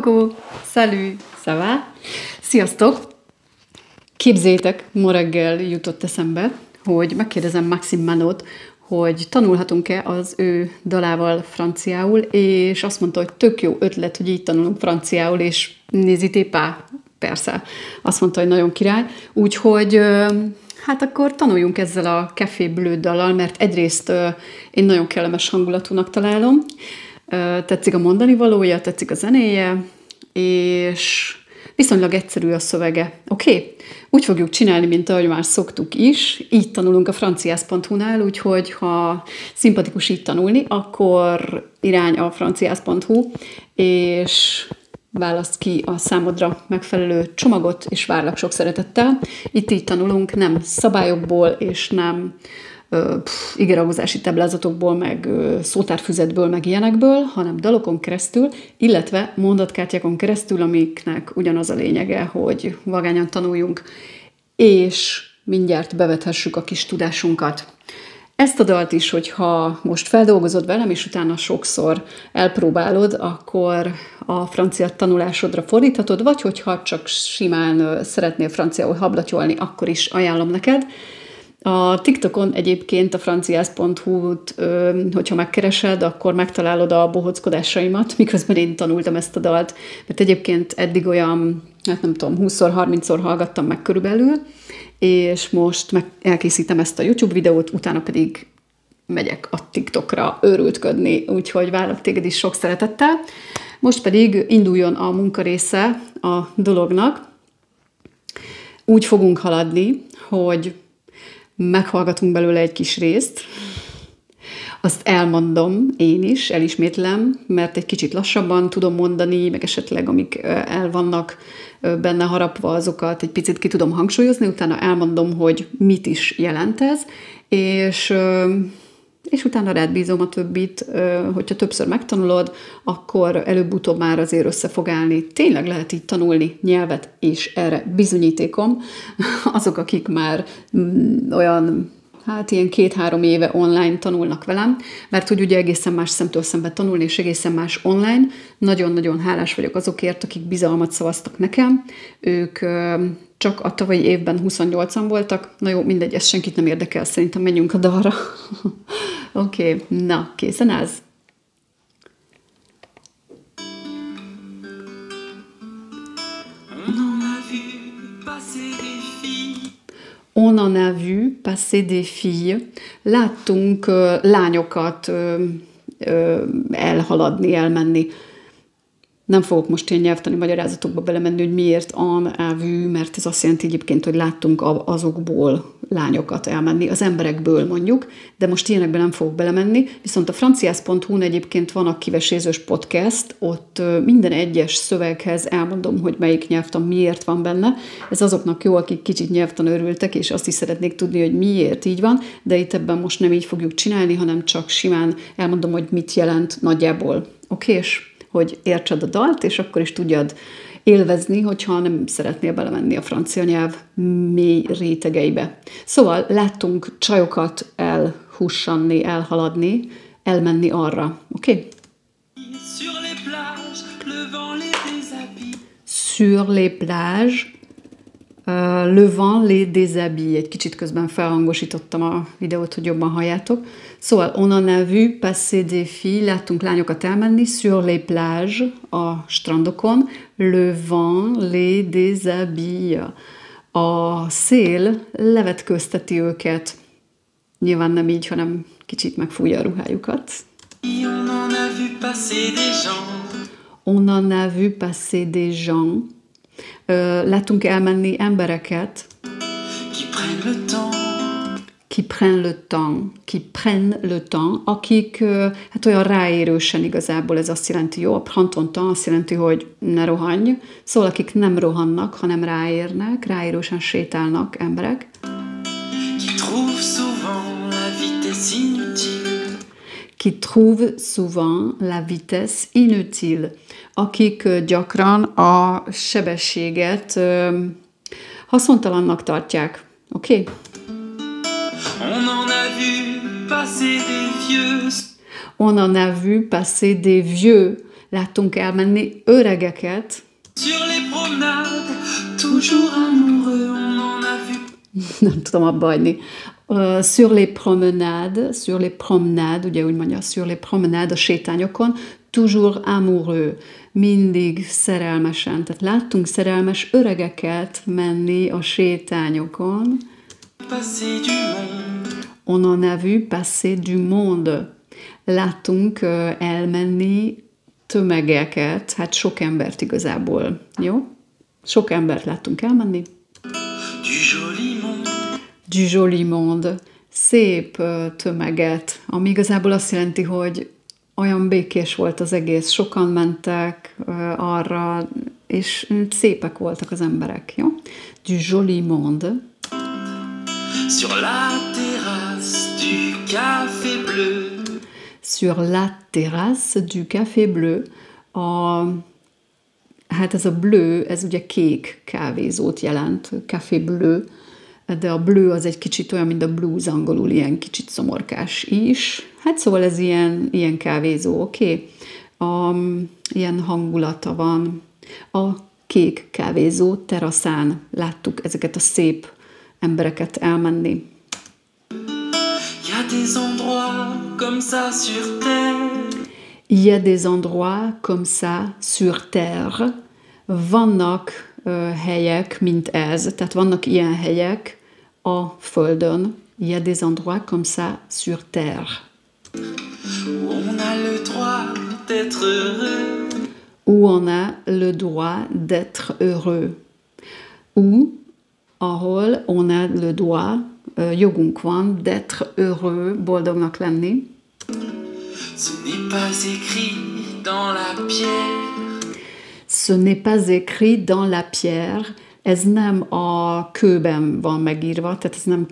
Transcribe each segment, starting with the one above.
Coucou! Salut! Ça va? Sziasztok! Képzeljétek, ma reggel jutott eszembe, hogy megkérdezem Maxim Manót, hogy tanulhatunk-e az ő dalával franciául, és azt mondta, hogy tök jó ötlet, hogy így tanulunk franciául, és n'hésitez pas, persze. Azt mondta, hogy nagyon király. Úgyhogy hát akkor tanuljunk ezzel a Café Bleu dallal, mert egyrészt én nagyon kellemes hangulatúnak találom, tetszik a mondani valója, tetszik a zenéje, és viszonylag egyszerű a szövege. Oké? Úgy fogjuk csinálni, mint ahogy már szoktuk is. Így tanulunk a franciász.hu-nál, úgyhogy ha szimpatikus így tanulni, akkor irány a franciász.hu, és választ ki a számodra megfelelő csomagot, és várlak sok szeretettel. Itt így tanulunk, nem szabályokból, és nem igeragozási táblázatokból, meg szótárfüzetből, meg ilyenekből, hanem dalokon keresztül, illetve mondatkártyákon keresztül, amiknek ugyanaz a lényege, hogy vagányan tanuljunk, és mindjárt bevethessük a kis tudásunkat. Ezt a dalt is, hogyha most feldolgozod velem, és utána sokszor elpróbálod, akkor a francia tanulásodra fordíthatod, vagy hogyha csak simán szeretnél franciául hablatyolni, akkor is ajánlom neked. A TikTokon egyébként a franciász.hu-t, hogyha megkeresed, akkor megtalálod a bohóckodásaimat, miközben én tanultam ezt a dalt, mert egyébként eddig olyan, hát nem tudom, 20-30-szor hallgattam meg körülbelül, és most elkészítem ezt a YouTube videót, utána pedig megyek a TikTokra őrültködni, úgyhogy várlak téged is sok szeretettel. Most pedig induljon a munkarésze a dolognak. Úgy fogunk haladni, hogy meghallgatunk belőle egy kis részt, azt elmondom én is, elismétlem, mert egy kicsit lassabban tudom mondani, meg esetleg amik el vannak benne harapva, azokat egy picit ki tudom hangsúlyozni, utána elmondom, hogy mit is jelent ez, és utána rád bízom a többit, hogyha többször megtanulod, akkor előbb-utóbb már azért össze fog állni. Tényleg lehet így tanulni nyelvet, és erre bizonyítékom. Azok, akik már olyan, hát ilyen 2-3 éve online tanulnak velem, mert hogy ugye egészen más szemtől szembe tanulni, és egészen más online. Nagyon-nagyon hálás vagyok azokért, akik bizalmat szavaztak nekem. Ők csak a tavalyi évben 28-an voltak. Na jó, mindegy, ez senkit nem érdekel, szerintem menjünk a dalra. Oké, na, készen állsz? On en a vu passer des filles. Láttunk lányokat elhaladni, elmenni. Nem fogok most ilyen nyelvtani magyarázatokba belemenni, hogy miért en a vu, mert ez azt jelenti egyébként, hogy láttunk azokból lányokat elmenni, az emberekből mondjuk, de most ilyenekben nem fogok belemenni. Viszont a franciász.hu-n egyébként van a kivesézős podcast, ott minden egyes szöveghez elmondom, hogy melyik nyelvtan miért van benne. Ez azoknak jó, akik kicsit nyelvtanőrültek, és azt is szeretnék tudni, hogy miért így van, de itt ebben most nem így fogjuk csinálni, hanem csak simán elmondom, hogy mit jelent nagyjából. Okés? Hogy értsed a dalt, és akkor is tudjad élvezni, hogyha nem szeretnél belemenni a francia nyelv mély rétegeibe. Szóval láttunk csajokat elhussanni, elhaladni, elmenni arra. Oké? Sur les plages, le vent les déshabille. Egy kicsit közben felhangosítottam a videót, hogy jobban halljátok. Szóval, on en a vu passer des filles, láttunk lányokat elmenni, sur les plages, a strandokon, le vent les déshabille. A szél levetközteti őket. Nyilván nem így, hanem kicsit megfújja a ruhájukat. On en a vu passer des gens. On en a vu passer des gens. Láttunk elmenni embereket, qui prennent le temps, akik hát olyan ráérősen igazából, ez azt jelenti, jó, a prendre ton temps azt jelenti, hogy ne rohanj, szóval akik nem rohannak, hanem ráérnek, ráérősen sétálnak emberek. Qui trouvent souvent la vitesse inutile, akik gyakran a sebességet haszontalannak tartják. Oké? On en a vu passer des vieux. On en a vu passer des vieux. Láttunk elmenni öregeket. Sur les promenades, toujours amoureux, on en a vu. Nem tudom abba hagyni. Sur les promenades, ugye úgy mondja, sur les promenades, a sétányokon, toujours amoureux, mindig szerelmesen. Tehát láttunk szerelmes öregeket menni a sétányokon. Passer du monde. On en a vu passer du monde. Láttunk elmenni tömegeket, hát sok embert igazából, jó? Sok embert láttunk elmenni. Du joli monde. Du joli monde. Szép tömeget, ami igazából azt jelenti, hogy olyan békés volt az egész, sokan mentek arra, és szépek voltak az emberek, jó? Du joli monde. Sur la terrasse du café bleu. Sur la terrasse du café bleu. Hát ez a bleu, ez ugye kék kávézót jelent, café bleu, de a bleu az egy kicsit olyan, mint a blues angolul, ilyen kicsit szomorkás is. Hát szóval ez ilyen kávézó, oké? Ilyen hangulata van. A kék kávézó teraszán láttuk ezeket a szép embereket elmenni. Y a des endroits comme ça sur terre. Il y a des endroits comme ça sur terre. Vannak helyek, mint ez, tehát vannak ilyen helyek a Földön. Il y a des endroits comme ça sur terre. Où on a le droit d'être heureux. Où on a le droit d'être heureux. Où, ahol on a le droit, jogunk van, d'être heureux, boldognak lenni. Ce n'est pas écrit dans la pierre. Ce n'est pas écrit dans la pierre. Ez nem a kőben van megírva, tehát ez nem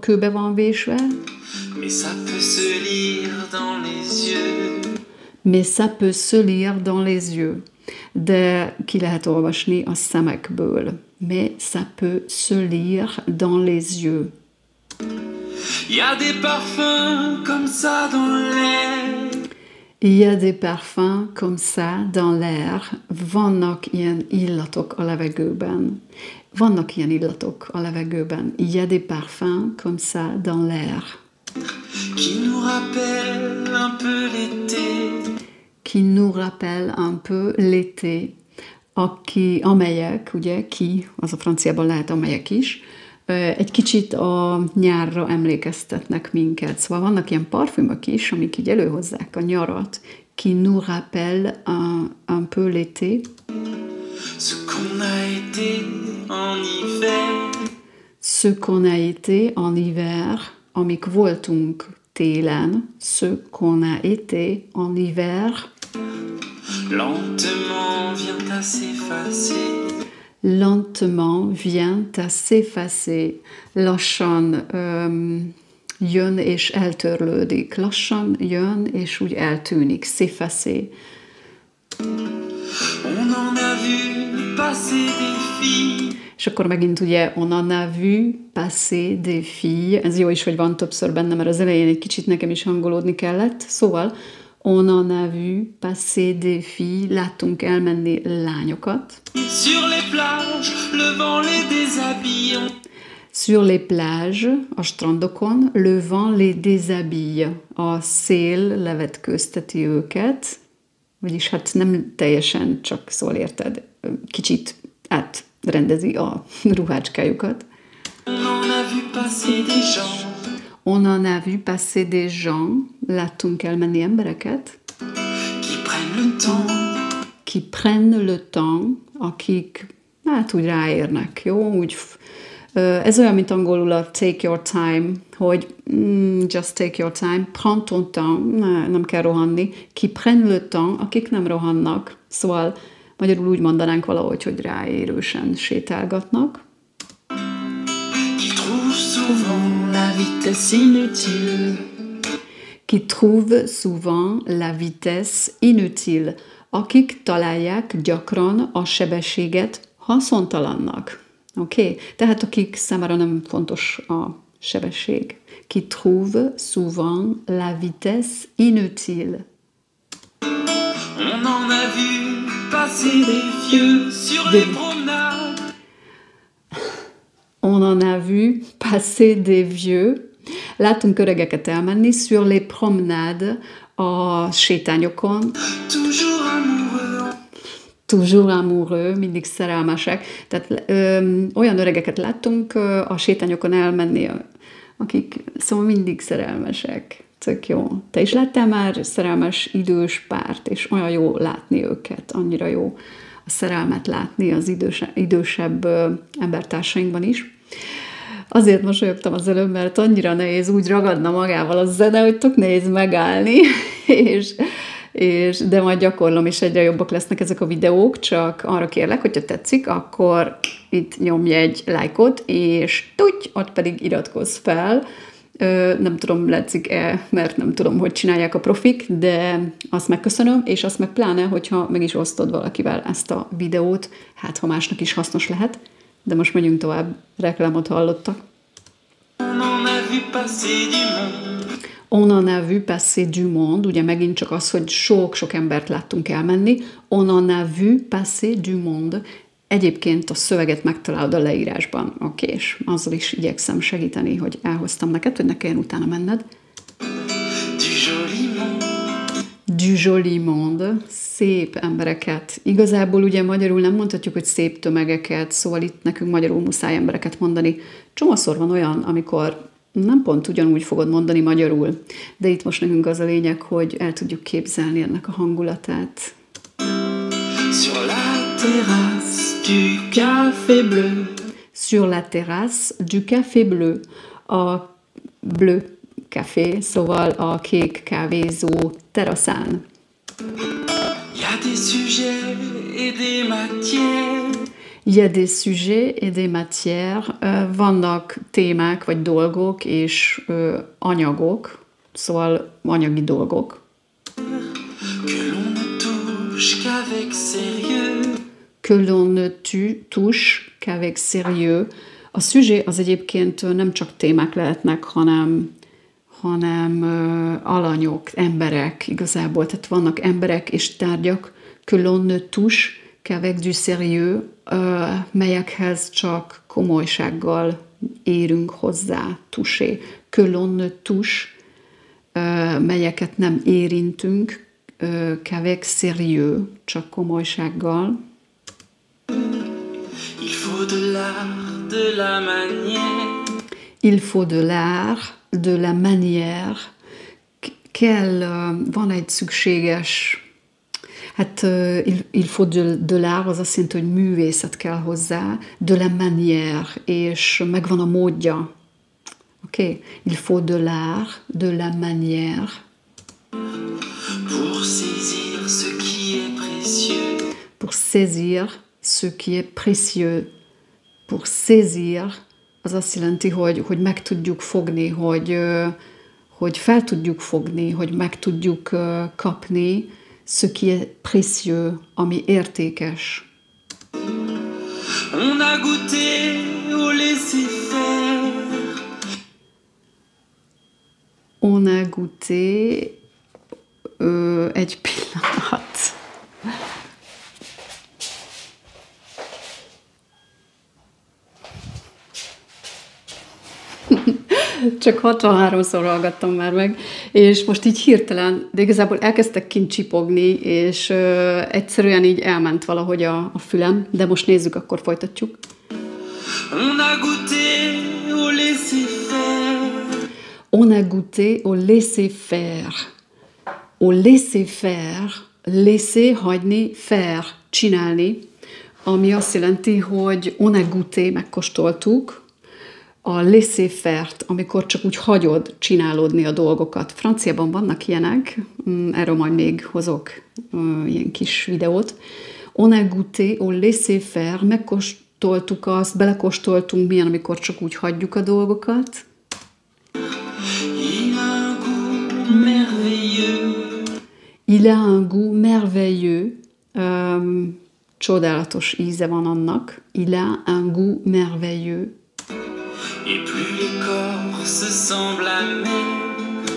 kőbe van vésve. Mais ça peut se lire dans les yeux. Mais ça peut se lire dans les yeux. De ki lehet olvasni a szemekből. Mais ça peut se lire dans les yeux. Il y a des parfums comme ça dans l'air. Il y a des parfums comme ça dans l'air. Vannak ilyen illatok a levegőben. Vannak ilyen illatok a levegőben. Il y a des parfums comme ça dans l'air. Qui nous rappelle un peu l'été. Qui nous rappelle un peu l'été. Amelyek, ugye, ki, az a franciában lehet amelyek is, egy kicsit a nyárra emlékeztetnek minket. Szóval vannak ilyen parfümök is, amik így előhozzák a nyarat. Qui nous rappelle un peu l'été. Ce qu'on a été en hiver. Ce qu'on a été en hiver. Amik voltunk télen. Ce qu'on a été en hiver. Lentement vient à s'effacer. Lentement vient à s'effacer. Lassan jön és eltörlődik. Lassan jön és úgy eltűnik. S'effacer. On en a vu passer des filles. És akkor megint ugye on en a vu passer des filles. Ez jó is, hogy van többször benne, mert az elején egy kicsit nekem is hangolódni kellett. Szóval on en a vu passer des filles. Láttunk elmenni lányokat. Sur les plages, le vent les déshabille. Sur les plages, a strandokon, le vent les déshabille. A szél levetkőzteti őket, vagyis hát nem teljesen, csak szól érted, kicsit átrendezi a ruhácskájukat. On en a vu passer des gens. On en a vu passer des gens. Láttunk elmenni embereket. Qui prennent le temps. Qui prennent le temps, akik hát úgy ráérnek, jó? Úgy, ez olyan, mint angolul a take your time, hogy just take your time, prends ton temps, nem kell rohanni. Qui prennent le temps, akik nem rohannak. Szóval magyarul úgy mondanánk valahogy, hogy ráérősen sétálgatnak. Qui trouvent souvent la vitesse inutile. Qui trouvent souvent la vitesse inutile. Akik találják gyakran a sebességet haszontalannak. Oké? Tehát akik számára nem fontos a sebesség. Qui trouvent souvent la vitesse inutile. On en passer des vieux sur les promenades. On en a vu passer des vieux. Láttunk öregeket elmenni sur les promenades, a sétányokon. Toujours amoureux. Toujours amoureux, mindig szerelmesek. Tehát olyan öregeket láttunk a sétányokon elmenni, akik szóval mindig szerelmesek. Tök jó. Te is láttál már szerelmes idős párt, és olyan jó látni őket, annyira jó a szerelmet látni az idősebb embertársainkban is. Azért mosolyogtam az előbb, mert annyira nehéz úgy ragadna magával a zene, hogy tök nehéz megállni, de majd gyakorlom, és egyre jobbak lesznek ezek a videók, csak arra kérlek, hogyha tetszik, akkor itt nyomj egy lájkot, és ott pedig iratkozz fel. Nem tudom, látszik-e, mert nem tudom, hogy csinálják a profik, de azt megköszönöm, és azt meg pláne, hogyha meg is osztod valakivel ezt a videót, hát ha másnak is hasznos lehet. De most megyünk tovább, reklámot hallottak. On en a vu passer du monde, ugye megint csak az, hogy sok-sok embert láttunk elmenni. On en a vu passer du monde. Egyébként a szöveget megtalálod a leírásban, oké, és azzal is igyekszem segíteni, hogy elhoztam neked, hogy ne kelljen utána menned. Du joli monde, szép embereket. Igazából ugye magyarul nem mondhatjuk, hogy szép tömegeket, szóval itt nekünk magyarul muszáj embereket mondani. Csomószor van olyan, amikor nem pont ugyanúgy fogod mondani magyarul, de itt most nekünk az a lényeg, hogy el tudjuk képzelni ennek a hangulatát. Sur la terrasse du café bleu. Sur la terrasse du café bleu. A bleu café, szóval a kék kávézó teraszán. Y a des sujets et des matières. Il y a des sujets et des matières. Vannak témák vagy dolgok és anyagok, szóval anyagi dolgok. Que l'on ne touche qu'avec sérieux. Que l'on ne touche qu'avec sérieux. A sujet az egyébként nem csak témák lehetnek, hanem alanyok, emberek igazából. Tehát vannak emberek és tárgyak, que l'on ne touche qu'avec du sérieux, melyekhez csak komolysággal érünk hozzá, touché. Que l'on ne touche, melyeket nem érintünk, qu'avec sérieux, csak komolysággal. Il faut de l'art, de la manière. Il faut de l'art, de la manière. Van egy szükséges, hát il faut de l'art, az azt jelenti, hogy művészet kell hozzá, de la manière, és megvan a módja. Oké? Il faut de l'art, de la manière. Pour saisir ce qui est précieux. Pour saisir ce qui est précieux. Pour saisir, az azt jelenti, hogy meg tudjuk fogni, hogy fel tudjuk fogni, hogy meg tudjuk kapni ce qui est précieux, ami értékes. On a goûté au laisser-faire. On a goûté egy pillanat. Csak 63-szor hallgattam már meg, és most így hirtelen, de igazából elkezdtek kint csipogni, és egyszerűen így elment valahogy a fülem, de most nézzük, akkor folytatjuk. On a goûté au laisser-faire. On a goûté au laisser-faire. Au laisser-faire, laisser, hagyni, faire, csinálni, ami azt jelenti, hogy on a goûté, megkóstoltuk, a laisser-faire-t, amikor csak úgy hagyod csinálódni a dolgokat. Franciában vannak ilyenek, erről majd még hozok ilyen kis videót. On a goûté au laisser-faire, megkóstoltuk azt, belekóstoltunk milyen, amikor csak úgy hagyjuk a dolgokat. Il a un goût merveilleux. Il a un goût merveilleux. Csodálatos íze van annak. Il a un goût merveilleux. Et plus l'écorce semble amère.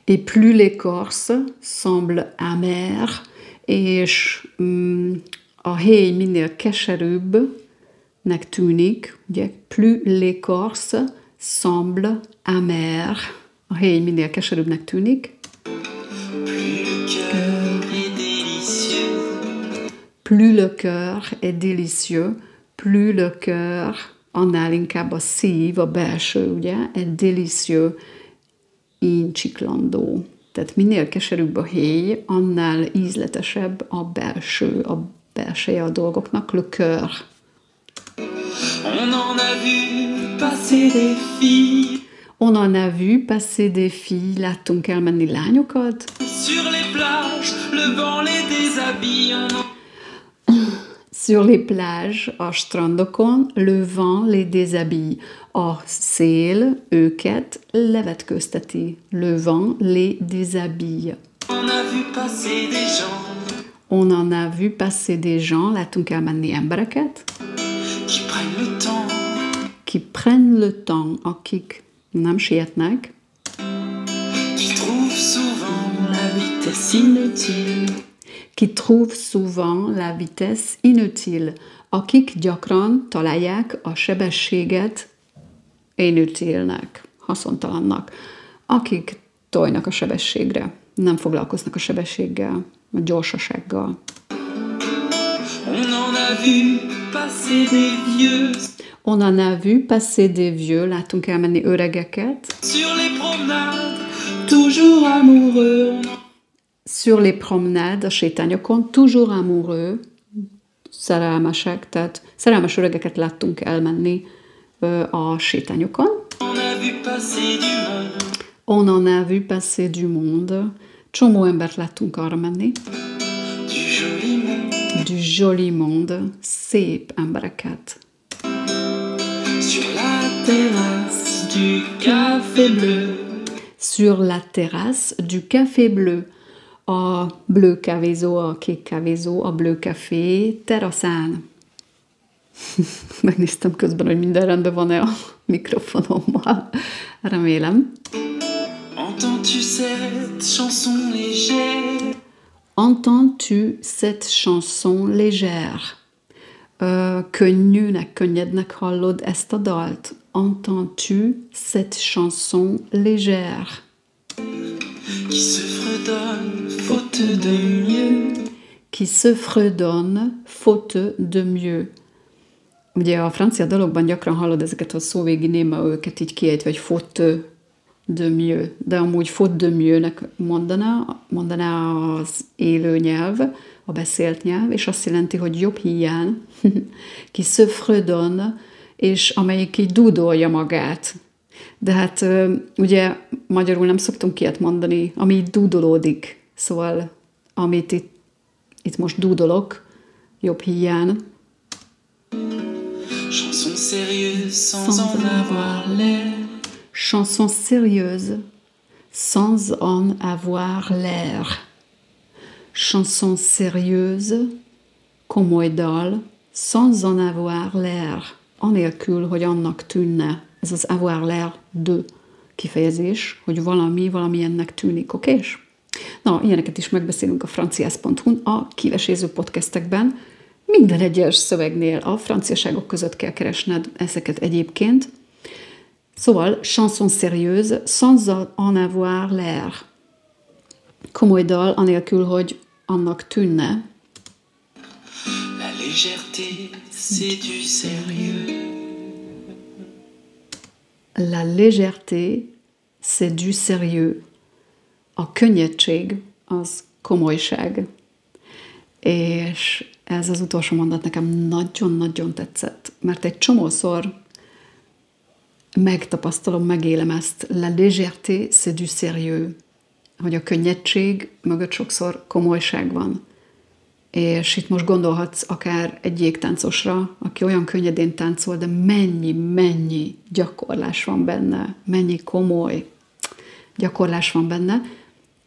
Et plus l'écorce semble amère. És A héj minél keserűbbnek tűnik, ugye, plus l'écorce semble amère. A héj minél keserűbbnek tűnik. Plus le cœur est délicieux. Plus le cœur, annál inkább a szív, a belső, ugye, est délicieux, incsiklandó. Tehát minél keserűbb a héj, annál ízletesebb a belseje a dolgoknak, le cœur. On en a vu passer des filles. On en a vu passer des filles. Láttunk elmenni lányokat. Sur les plages, le vent les déshabille. Sur les plages, a strandokon, le vent les déshabille. A szél őket levetkőzteti. Le vent les déshabille. On a vu passer des gens. On en a vu passer des gens. Láttunk elmenni embereket. Qui prennent le temps. Qui prennent le temps. Akik nem sietnek. Qui trouvent souvent la vitesse inutile. Qui trouvent souvent la vitesse inutile. Akik gyakran találják a sebességet inutilnek, haszontalannak. Akik tojnak a sebességre, nem foglalkoznak a sebességgel, a gyorsasággal. On en a vu passer des vieux. On en a vu passer des vieux. Láttunk elmenni öregeket. Sur les promenades, toujours amoureux. Sur les promenades, a sétányokon, toujours amoureux, szerelmesek, tehát szerelmes öregeket láttunk elmenni a sétányokon. On a vu passer du monde. On en a vu passer du monde. Csomó embert láttunk arra menni. Du joli monde. Du joli monde. Szép embereket. Sur la terrasse du café bleu. Sur la terrasse du café bleu. A bleu kávézó, a kék kávézó, a bleu café teraszán. Megnéztem közben, hogy minden rendben van-e a mikrofonommal. Remélem. Entends-tu cette chanson légère? Entends-tu cette chanson légère? Könnyűnek, könnyednek hallod ezt a dalt? Entends-tu cette chanson légère? Qui se fredonne, faute de mieux. Qui se fredonne, faute de mieux. Ugye a francia dalokban gyakran hallod ezeket a szóvégi néma őket így kiejtve, hogy faute de mieux. De amúgy faute de mieux-nek mondaná az élő nyelv, a beszélt nyelv, és azt jelenti, hogy jobb hiány. Qui se fredonne, és amelyik így dúdolja magát. De hát ugye magyarul nem szoktunk ilyet mondani, ami így dúdolódik. Szóval amit itt most dúdolok, jobb hiány. Chanson sérieuse sans en avoir l'air. Chanson sérieuse sans en avoir l'air. Chanson sérieuse, komoly dal, sans en avoir l'air. Anélkül, hogy annak tűnne. Ez az avoir l'air de kifejezés, hogy valamilyennek tűnik, okés? Na, ilyeneket is megbeszélünk a franciász.hu-n a kiveséző podcastekben. Minden egyes szövegnél a franciaságok között kell keresned ezeket egyébként. Szóval, chanson sérieuse, sans en avoir l'air. Komoly dal, anélkül, hogy annak tűnne. La légèreté, c'est du sérieux. La légèreté, c'est du sérieux. A könnyedség az komolyság. És ez az utolsó mondat nekem nagyon-nagyon tetszett, mert egy csomószor megtapasztalom, megélem ezt. La légèreté, c'est du sérieux. Hogy a könnyedség mögött sokszor komolyság van. És itt most gondolhatsz akár egy jégtáncosra, aki olyan könnyedén táncol, de mennyi gyakorlás van benne, mennyi komoly gyakorlás van benne,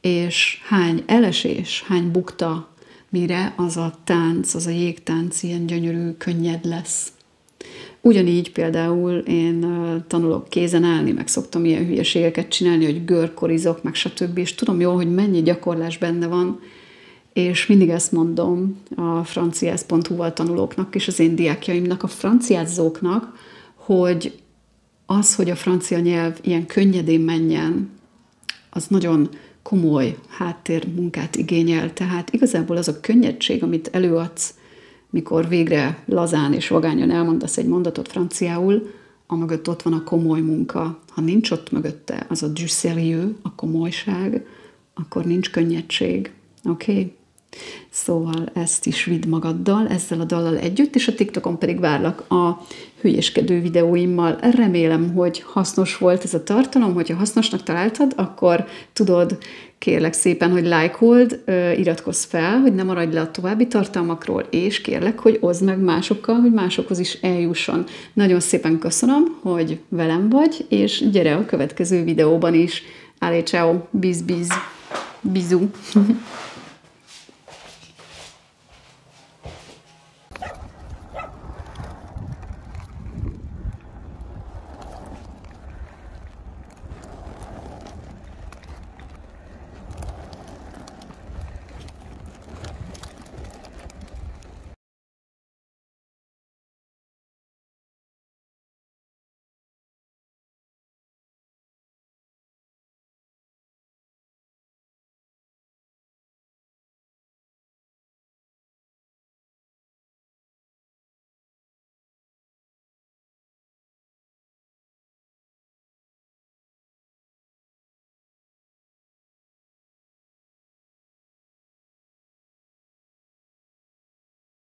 és hány elesés, hány bukta, mire az a tánc, az a jégtánc ilyen gyönyörű, könnyed lesz. Ugyanígy például én tanulok kézen állni, meg szoktam ilyen hülyeségeket csinálni, hogy görkorizok, meg stb. És tudom jól, hogy mennyi gyakorlás benne van, és mindig ezt mondom a franciász.hu-val tanulóknak és az én diákjaimnak, a franciázóknak, hogy az, hogy a francia nyelv ilyen könnyedén menjen, az nagyon komoly háttérmunkát igényel. Tehát igazából az a könnyedség, amit előadsz, mikor végre lazán és vagányan elmondasz egy mondatot franciául, amögött ott van a komoly munka. Ha nincs ott mögötte az a du sérieux, a komolyság, akkor nincs könnyedség. Oké? Okay? Szóval ezt is vidd magaddal, ezzel a dallal együtt, és a TikTokon pedig várlak a hülyéskedő videóimmal. Remélem, hogy hasznos volt ez a tartalom, hogyha hasznosnak találtad, akkor tudod, kérlek szépen, hogy lájkold, iratkozz fel, hogy ne maradj le a további tartalmakról, és kérlek, hogy oszd meg másokkal, hogy másokhoz is eljusson. Nagyon szépen köszönöm, hogy velem vagy, és gyere a következő videóban is. Allez, ciao, biz, biz, bizú.